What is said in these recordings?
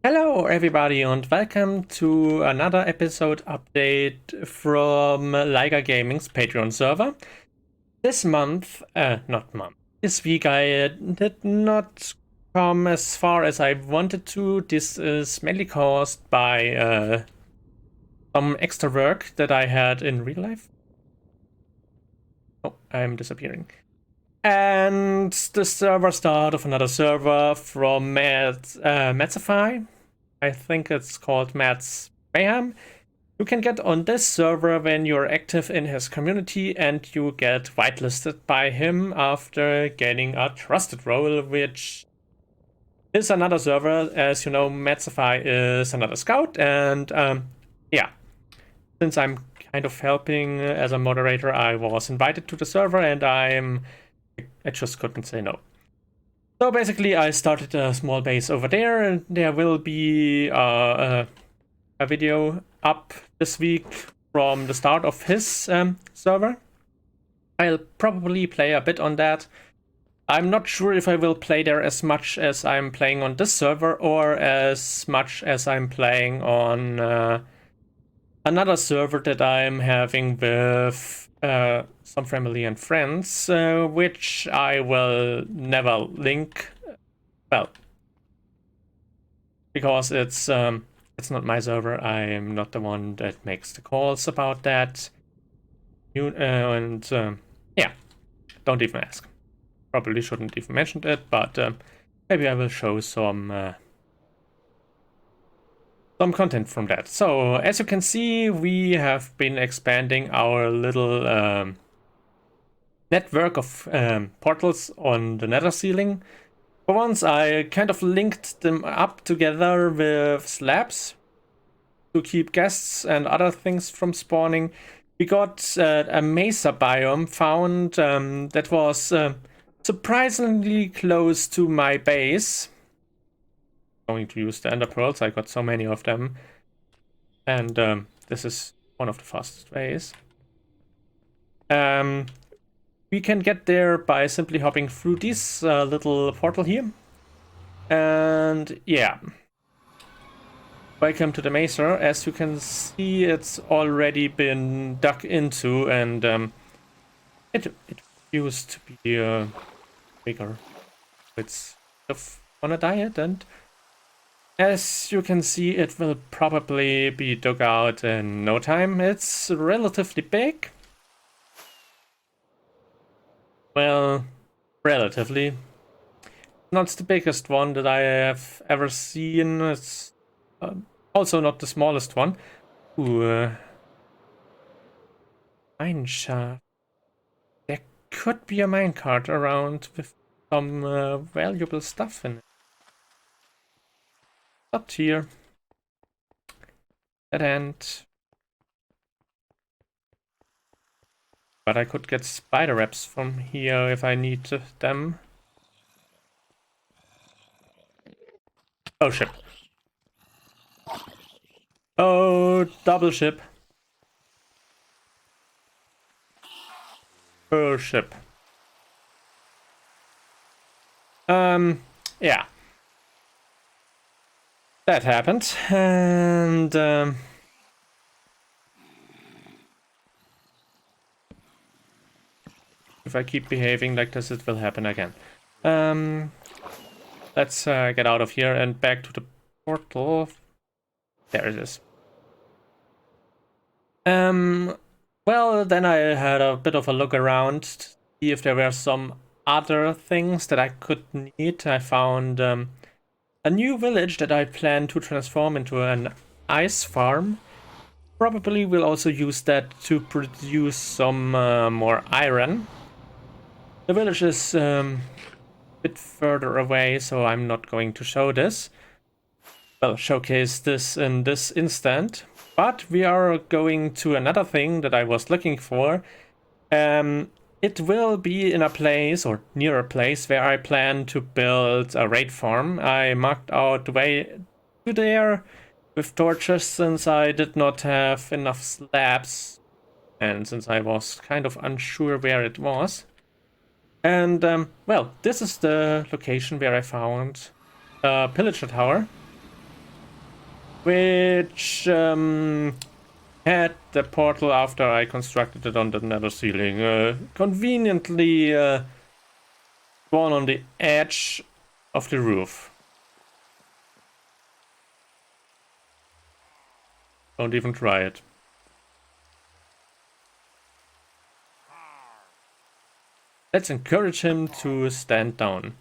Hello, everybody, and welcome to another episode update from Leiger Gaming's Patreon server. This week I did not come as far as I wanted to. This is mainly caused by some extra work that I had in real life. Oh, I'm disappearing. And the server start of another server from Matsify. I think it's called Matt's Mayhem. You can get on this server when you're active in his community and you get whitelisted by him after gaining a trusted role, which is another server. As you know, Matsify is another scout, and yeah, since I'm kind of helping as a moderator, I was invited to the server and I just couldn't say no. So basically, I started a small base over there, and there will be a video up this week from the start of his server. I'll probably play a bit on that. I'm not sure if I will play there as much as I'm playing on this server or as much as I'm playing on another server that I'm having with some family and friends, which I will never link. Well, because it's not my server. I am not the one that makes the calls about that. Yeah, don't even ask. Probably shouldn't even mention it, but maybe I will show some content from that. So as you can see, we have been expanding our little network of portals on the nether ceiling. For once, I kind of linked them up together with slabs to keep guests and other things from spawning. We got a mesa biome found that was surprisingly close to my base. Going to use the ender pearls, I got so many of them. And this is one of the fastest ways. We can get there by simply hopping through this little portal here. And yeah. Welcome to the Mesa. As you can see, it's already been dug into, and it used to be bigger. It's on a diet, and as you can see, it will probably be dug out in no time. It's relatively big. Well, relatively. Not the biggest one that I have ever seen. It's also not the smallest one. Ooh, mine shaft. There could be a minecart around with some valuable stuff in it. Up here. Dead end. But I could get spider webs from here if I need them. Oh, ship. Oh, double ship. Oh, ship. Yeah. That happened, and if I keep behaving like this, it will happen again. Let's get out of here and back to the portal. There it is. Well, then I had a bit of a look around to see if there were some other things that I could need. I found a new village that I plan to transform into an ice farm. Probably will also use that to produce some more iron. The village is a bit further away, so I'm not going to show this. Well, showcase this in this instant. But we are going to another thing that I was looking for. It will be in a place, or near a place, where I plan to build a raid farm. I marked out the way to there with torches since I did not have enough slabs. And since I was kind of unsure where it was. And, well, this is the location where I found a pillager tower. which had the portal after I constructed it on the nether ceiling. Conveniently spawn on the edge of the roof. Don't even try it. Let's encourage him to stand down.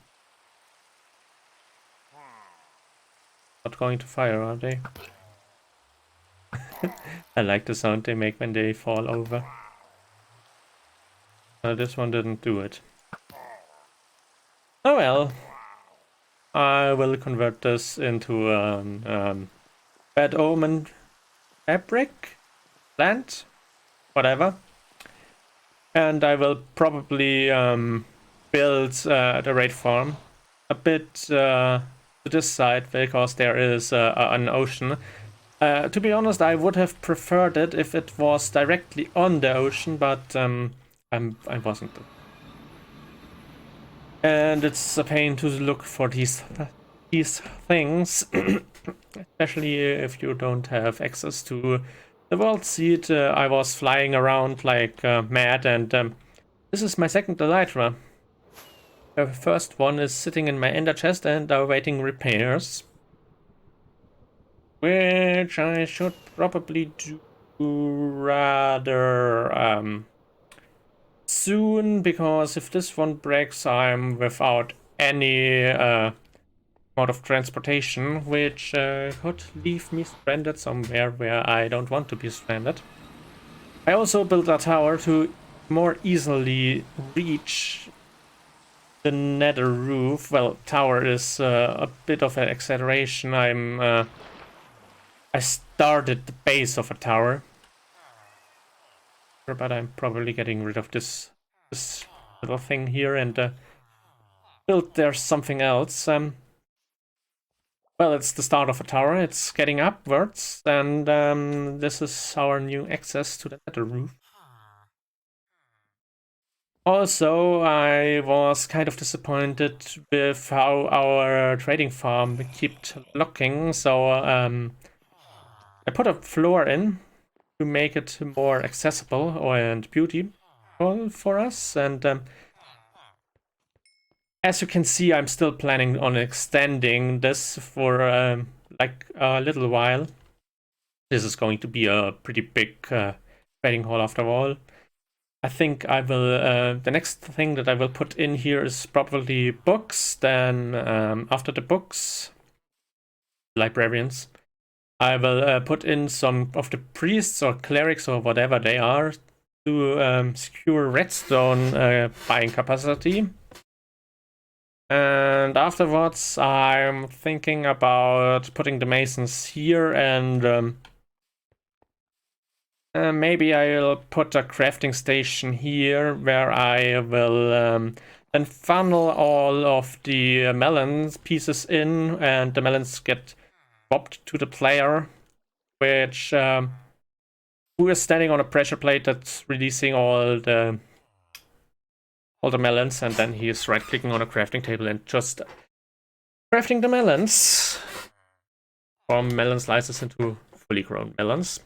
Not going to fire, are they? I like the sound they make when they fall over. This one didn't do it. Oh well. I will convert this into bad omen fabric, plant, whatever. And I will probably build the raid farm a bit to this side because there is an ocean. To be honest, I would have preferred it if it was directly on the ocean, but I wasn't. And it's a pain to look for these things, especially if you don't have access to the world seed. I was flying around like mad, and this is my second elytra. The first one is sitting in my ender chest and awaiting repairs, which I should probably do rather soon, because if this one breaks, I'm without any mode of transportation, which could leave me stranded somewhere where I don't want to be stranded. I also built a tower to more easily reach the nether roof. Well, tower is a bit of an exaggeration. I started the base of a tower, but I'm probably getting rid of this little thing here and build there something else. Well, it's the start of a tower. It's getting upwards, and this is our new access to the nether roof. Also, I was kind of disappointed with how our trading farm kept looking, so I put a floor in to make it more accessible and beautiful for us, and as you can see, I'm still planning on extending this for like a little while. This is going to be a pretty big trading hall after all. I think I will, the next thing that I will put in here is probably books. Then after the books, librarians, I will put in some of the priests or clerics or whatever they are to secure redstone buying capacity. And afterwards, I'm thinking about putting the masons here, and maybe I'll put a crafting station here where I will then funnel all of the melons pieces in, and the melons get dropped to the player, which who is standing on a pressure plate that's releasing all the melons, and then he is right-clicking on a crafting table and just crafting the melons from melon slices into fully grown melons.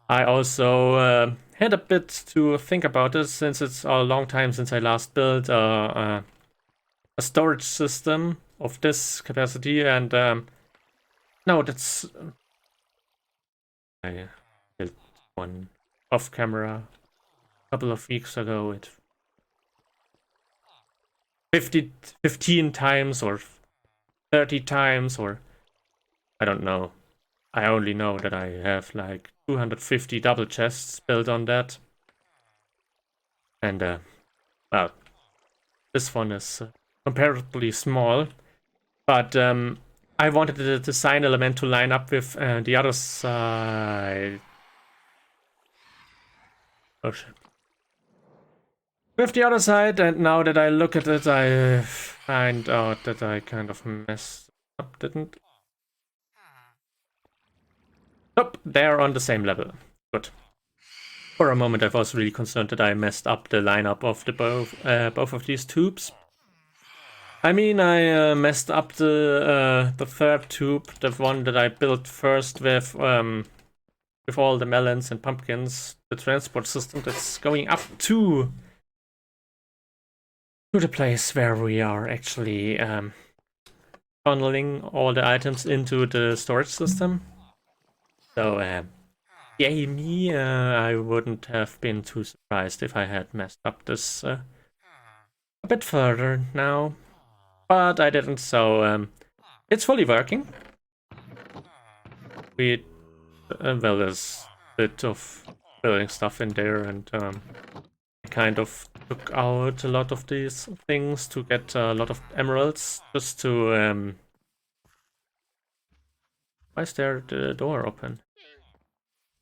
I also had a bit to think about this, since it's a long time since I last built a storage system of this capacity, and no, that's I built one off camera a couple of weeks ago. It 15 times or 30 times, or I don't know. I only know that I have like 250 double chests built on that. And well, this one is comparatively small, but I wanted the design element to line up with the other side. Oh shit. With the other side, and now that I look at it, I find out that I kind of messed up, didn't? Nope, they're on the same level. Good. For a moment, I was really concerned that I messed up the lineup of the both of these tubes. I mean, I messed up the third tube, the one that I built first with all the melons and pumpkins, the transport system that's going up to the place where we are actually funneling all the items into the storage system. So, yay me, I wouldn't have been too surprised if I had messed up this a bit further now. But I didn't, so it's fully working. We, well, there's a bit of building stuff in there, and kind of took out a lot of these things to get a lot of emeralds, just to, why is there the door open?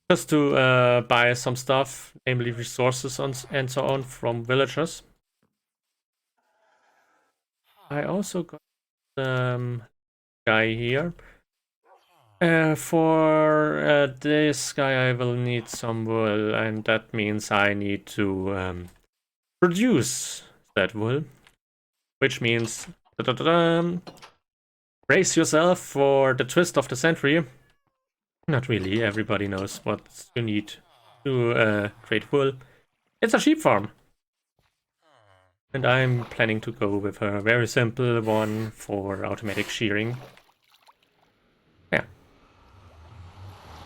Just to buy some stuff, namely resources and so on from villagers. I also got guy here. For this guy I will need some wool, and that means I need to produce that wool. Which means brace yourself for the twist of the century. Not really, everybody knows what you need to create wool. It's a sheep farm. And I'm planning to go with a very simple one for automatic shearing. Yeah.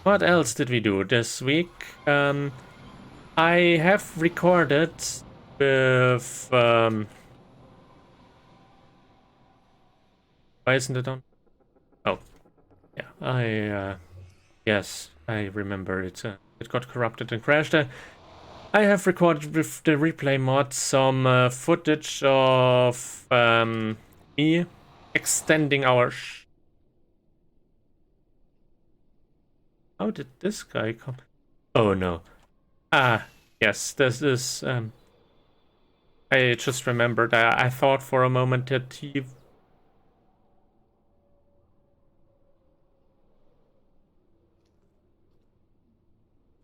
What else did we do this week? I have recorded with... why isn't it on? Oh. Yeah, yes, I remember it. It got corrupted and crashed. I have recorded with the replay mod some footage of me extending our... How did this guy come? Oh no. Ah, yes, this is... I just remembered. I thought for a moment that he...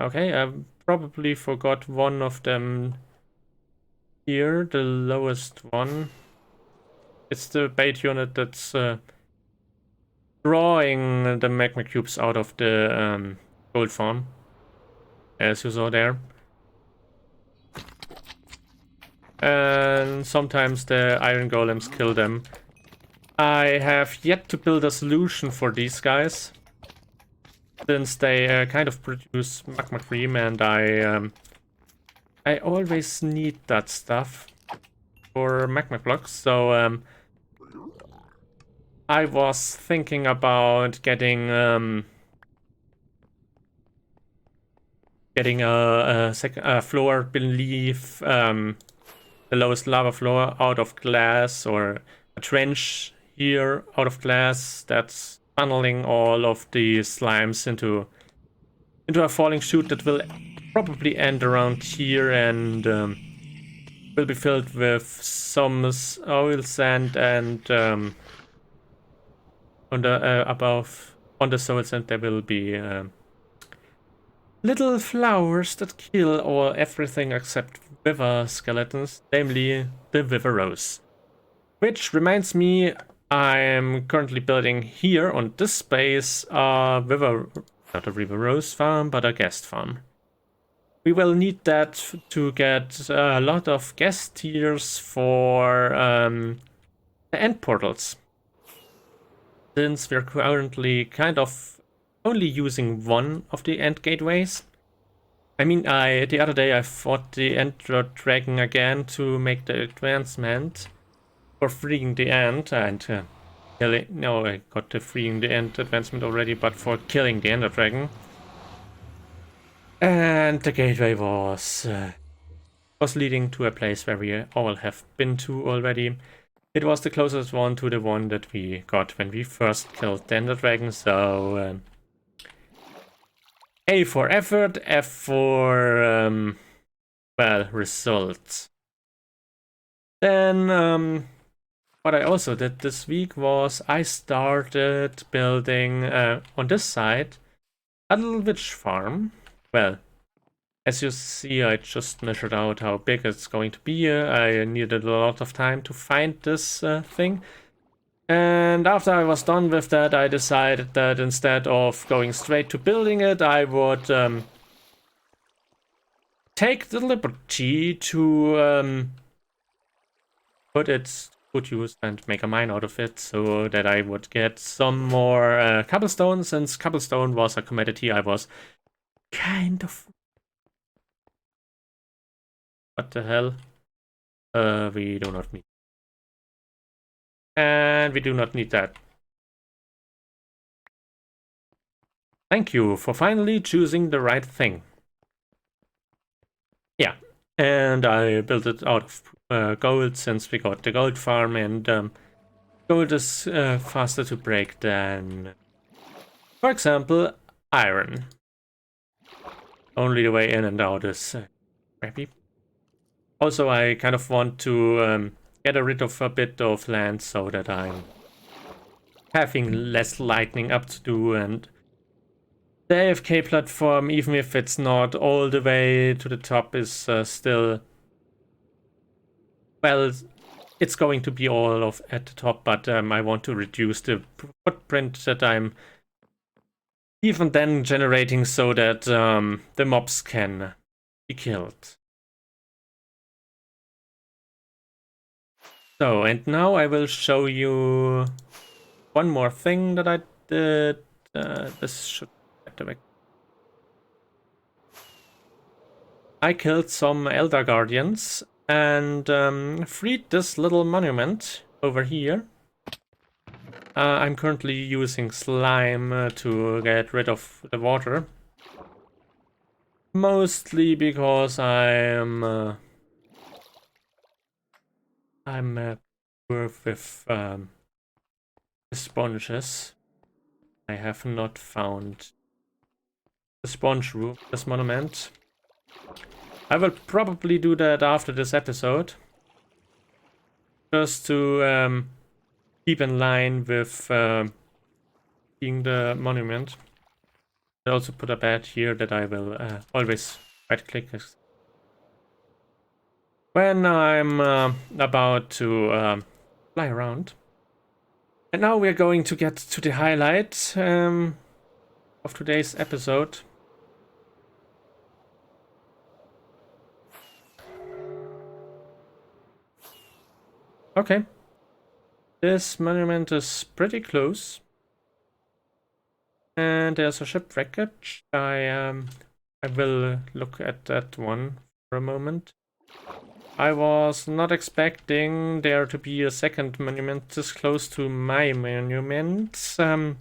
Okay, I probably forgot one of them here, the lowest one. It's the bait unit that's drawing the magma cubes out of the gold farm, as you saw there. And sometimes the iron golems kill them. I have yet to build a solution for these guys, since they kind of produce magma cream, and I always need that stuff for magma blocks, so I was thinking about getting a floor beneath the lowest lava floor out of glass, or a trench here out of glass that's funneling all of the slimes into a falling chute that will probably end around here, and will be filled with some oil sand, and on the above on the soil sand there will be little flowers that kill everything except wither skeletons, namely the wither rose. Which reminds me, I'm currently building here on this space not a wither rose farm, but a guest farm. We will need that to get a lot of guest tiers for the end portals. Since we're currently kind of only using one of the end gateways. I mean, the other day I fought the Ender Dragon again to make the advancement for freeing the end, and no, I got the freeing the end advancement already, but for killing the Ender Dragon. And the gateway was leading to a place where we all have been to already. It was the closest one to the one that we got when we first killed the Ender Dragon, so A for effort, F for well, results. Then what I also did this week was I started building on this side a little witch farm. Well, As you see, I just measured out how big it's going to be. I needed a lot of time to find this thing. And after I was done with that, I decided that instead of going straight to building it, I would take the liberty to put it to good use and make a mine out of it, so that I would get some more cobblestone, since cobblestone was a commodity I was kind of... What the hell? We do not need. And we do not need that. Thank you for finally choosing the right thing. Yeah, and I built it out of gold, since we got the gold farm, and gold is faster to break than, for example, iron. Only the way in and out is crappy. Also, I kind of want to get rid of a bit of land so that I'm having less lightning up to do, and the AFK platform, even if it's not all the way to the top, is still... Well, it's going to be all of at the top, but I want to reduce the footprint that I'm even then generating, so that the mobs can be killed. So, and now I will show you one more thing that I did. This should activate. I killed some Elder Guardians and freed this little monument over here. I'm currently using slime to get rid of the water. Mostly because I'm poor with sponges. I have not found the sponge room, this monument. I will probably do that after this episode, just to keep in line with being the monument. I also put a bed here that I will always right-click when I'm about to fly around. And now we're going to get to the highlight of today's episode. Okay. This monument is pretty close. And there's a shipwreckage. I will look at that one for a moment. I was not expecting there to be a second monument this close to my monument. I'm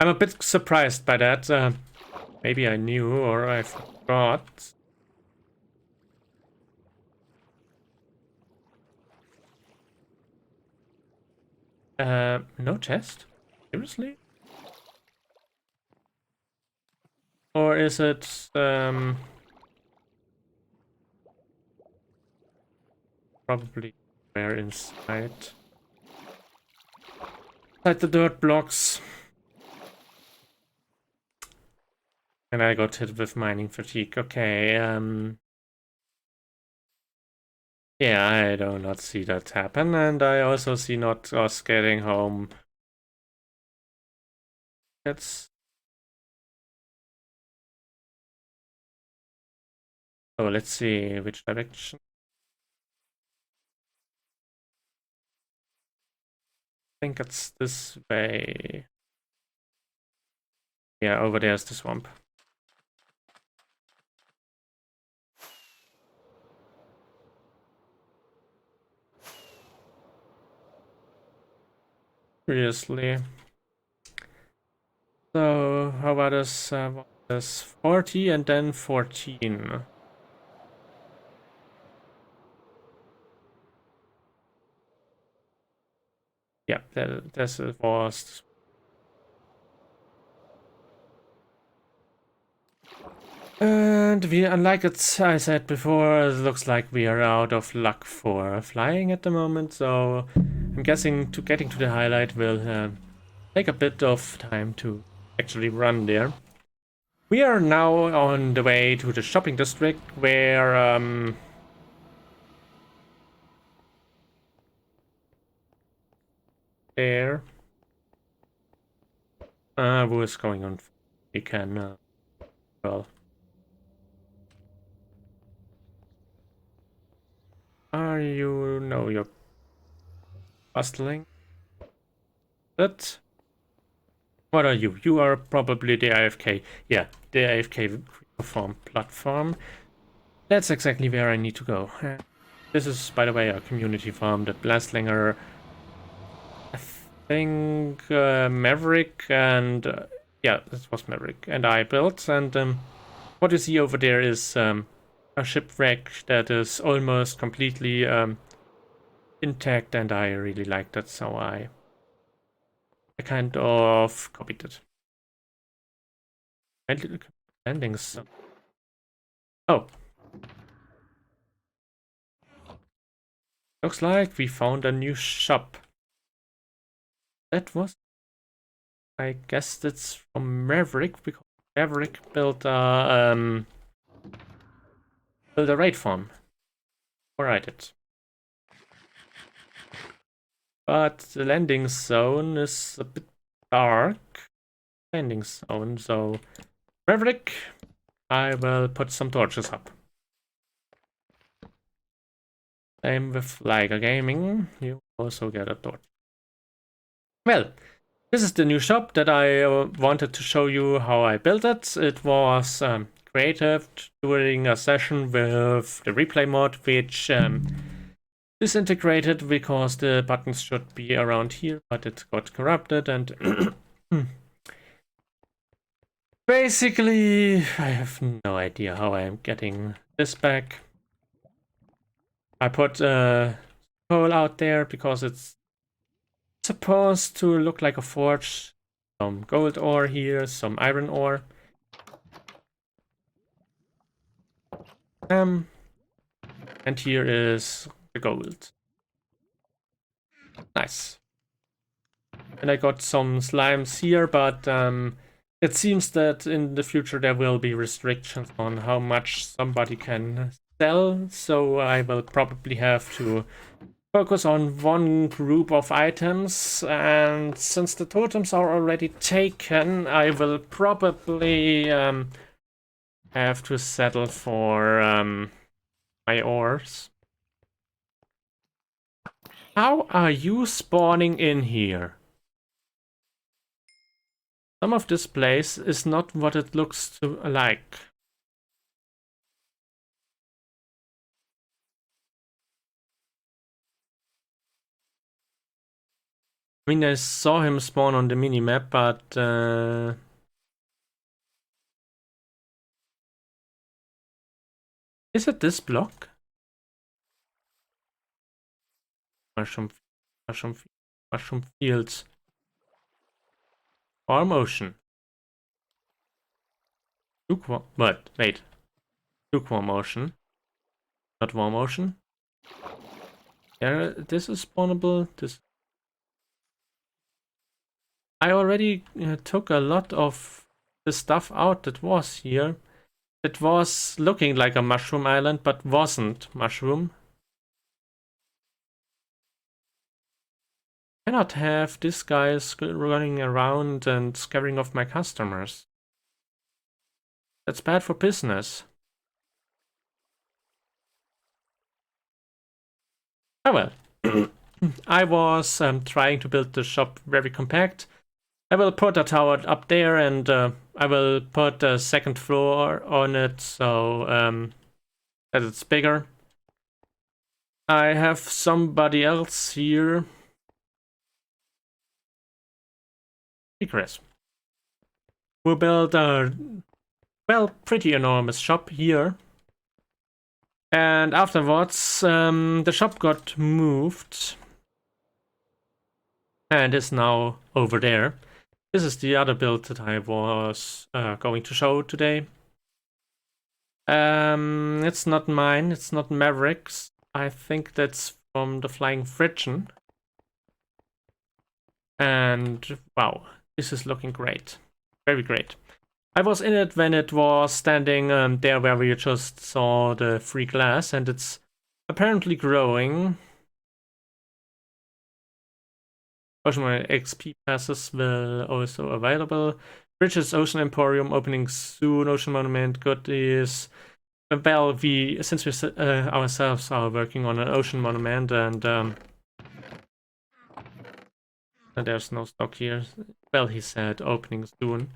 a bit surprised by that. Maybe I knew, or I forgot. No chest? Seriously? Or is it probably where inside the dirt blocks? And I got hit with mining fatigue. Okay, yeah, I do not see that happen, and I also see not us getting home. It's... Oh, let's see which direction. I think it's this way. Yeah, over there's the swamp. Seriously. So, how about this 40 and then 14? Yeah, this was... And unlike I said before, it looks like we are out of luck for flying at the moment, so I'm guessing getting to the highlight will take a bit of time to actually run there. We are now on the way to the shopping district where there. Who is going on? We can well. Are you? No, you're bustling. But what are you? You are probably the AFK. Yeah, the AFK farm platform. That's exactly where I need to go. This is, by the way, a community farm that Blastlinger, I think Maverick and yeah, this was Maverick and I built. And what you see over there is a shipwreck that is almost completely intact, and I really like that, so I kind of copied it. Landings. Oh, looks like we found a new shop. That was, I guess that's from Maverick, because Maverick built a raid farm. Or I did. But the landing zone is a bit dark. Landing zone, so Maverick, I will put some torches up. Same with Leiger Gaming, you also get a torch. Well, this is the new shop that I wanted to show you how I built it. It was created during a session with the replay mod, which disintegrated because the buttons should be around here, but it got corrupted and basically I have no idea how I am getting this back. I put coal out there because it's supposed to look like a forge. Some gold ore here, some iron ore. And here is the gold. Nice. And I got some slimes here, but it seems that in the future there will be restrictions on how much somebody can sell, so I will probably have to focus on one group of items, and since the totems are already taken, I will probably have to settle for my ores. How are you spawning in here? Some of this place is not what it looks to like. I mean, I saw him spawn on the minimap, but is it this block? Mushroom fields. Farm ocean. Lukewarm. What? Wait. Lukewarm ocean. Not warm ocean. Yeah, this is spawnable. This. I already took a lot of the stuff out that was here. It was looking like a mushroom island, but wasn't mushroom. I cannot have this guy running around and scaring off my customers. That's bad for business. Oh well. I was trying to build the shop very compact. I will put a tower up there, and I will put a second floor on it so that it's bigger. I have somebody else here. Chris, who built a, well, pretty enormous shop here. And afterwards, the shop got moved and is now over there. This is the other build that I was going to show today. It's not mine, it's not Maverick's. I think that's from the Flying Friction. And wow, this is looking great. Very great. I was in it when it was standing there where we just saw the free glass, and it's apparently growing. Ocean XP passes will also available. Bridges Ocean Emporium opening soon. Ocean Monument goodies. Well, since we ourselves are working on an Ocean Monument, and there's no stock here. Well, he said opening soon.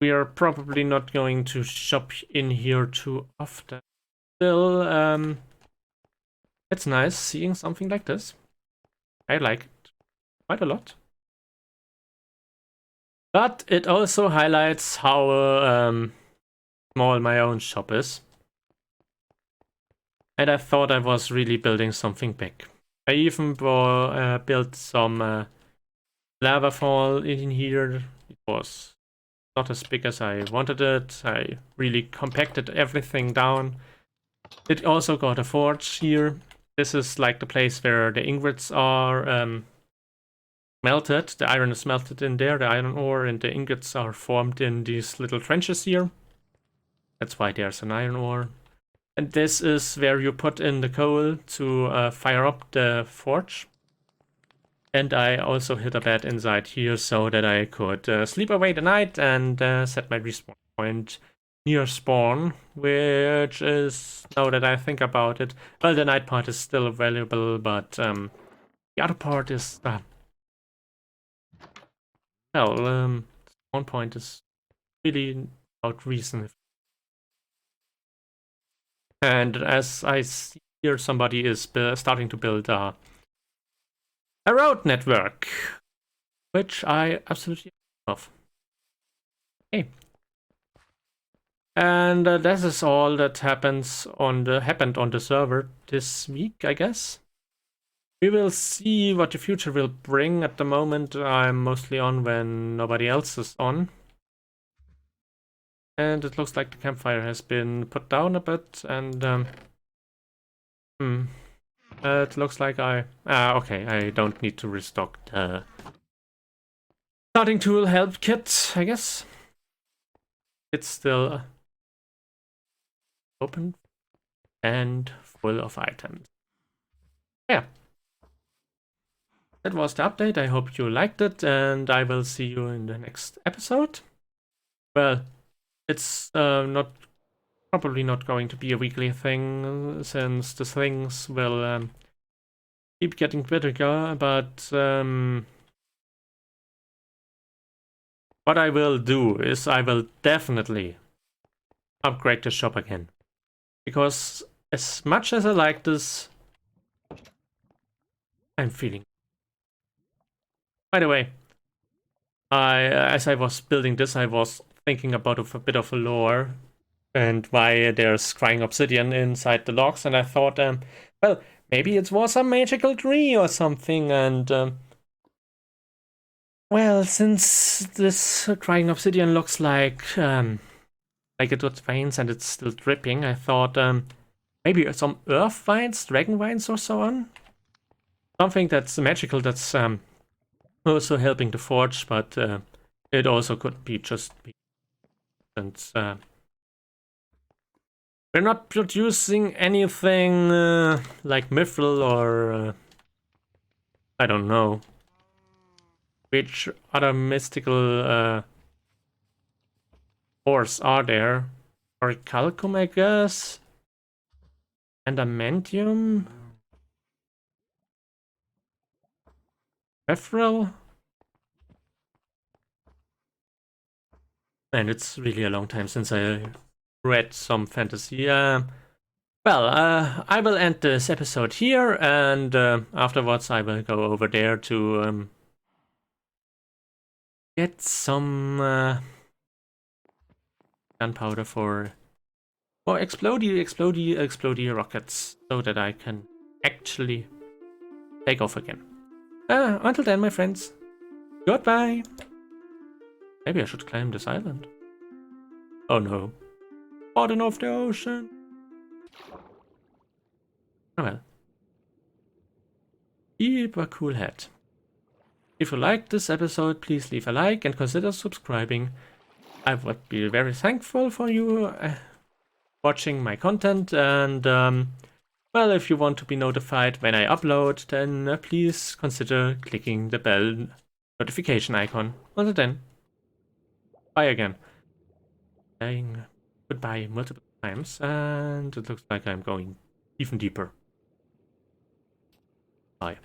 We are probably not going to shop in here too often. Still, it's nice seeing something like this. I like it quite a lot. But it also highlights how small my own shop is. And I thought I was really building something big. I even built some lava fall in here. It was not as big as I wanted it. I really compacted everything down. It also got a forge here. This is like the place where the ingots are melted. The iron is melted in there, the iron ore, and the ingots are formed in these little trenches here. That's why there's an iron ore. And this is where you put in the coal to fire up the forge. And I also hid a bed inside here so that I could sleep away the night and set my respawn point near spawn, which is, now that I think about it, well, the night part is still available, but the other part is, spawn point is really about reason. And as I see here, somebody is starting to build a road network, which I absolutely love. Okay. And this is all that happened on the server this week, I guess. We will see what the future will bring. At the moment, I'm mostly on when nobody else is on. And it looks like the campfire has been put down a bit, and it looks like okay, I don't need to restock the starting tool help kit, I guess. It's still open and full of items. Yeah. That was the update. I hope you liked it, and I will see you in the next episode. Well, it's probably not going to be a weekly thing, since the things will keep getting bigger, but what I will do is I will definitely upgrade the shop again. Because as much as I like this, I'm feeling. By the way, as I was building this, I was thinking about a bit of a lore and why there's crying obsidian inside the logs, and I thought, well, maybe it was a magical tree or something, and well, since this crying obsidian looks like it got veins and it's still dripping, I thought maybe some earth vines, dragon vines or so on. Something that's magical, that's also helping the forge, but it also could be just since we're not producing anything like mithril or I don't know which other mystical ores are there. Orichalcum, I guess, and adamantium, mithril. And it's really a long time since I read some fantasy. Well, I will end this episode here, and afterwards I will go over there to get some gunpowder for explodey rockets, so that I can actually take off again. Until then, my friends, goodbye. Maybe I should climb this island. Oh no. Bottom of the ocean. Oh well. Keep a cool head. If you liked this episode, please leave a like and consider subscribing. I would be very thankful for you watching my content, and well, if you want to be notified when I upload, then please consider clicking the bell notification icon. Until then, bye again. Saying goodbye multiple times, and it looks like I'm going even deeper. Bye.